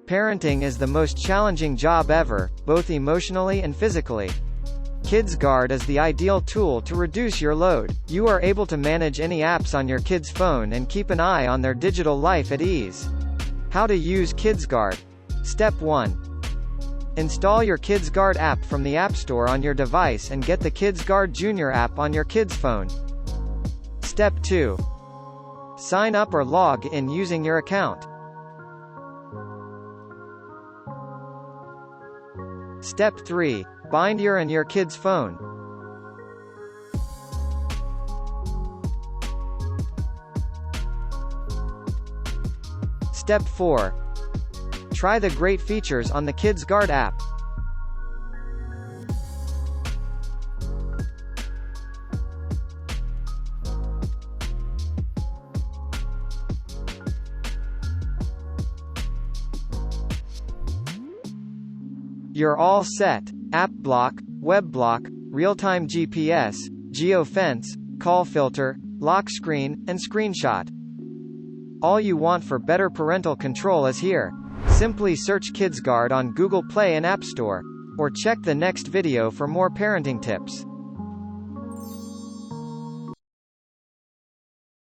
Parenting is the most challenging job ever, both emotionally and physically. KidsGuard is the ideal tool to reduce your load. You are able to manage any apps on your kid's phone and keep an eye on their digital life at ease. How to use KidsGuard. Step 1. Install your KidsGuard app from the App Store on your device and get the KidsGuard Junior app on your kid's phone. Step 2. Sign up or log in using your account. Step 3. Bind your and your kid's phone. Step 4. Try the great features on the KidsGuard app. You're all set. App block, web block, real-time GPS, geofence, call filter, lock screen, and screenshot. All you want for better parental control is here. Simply search KidsGuard on Google Play and App Store. Or check the next video for more parenting tips.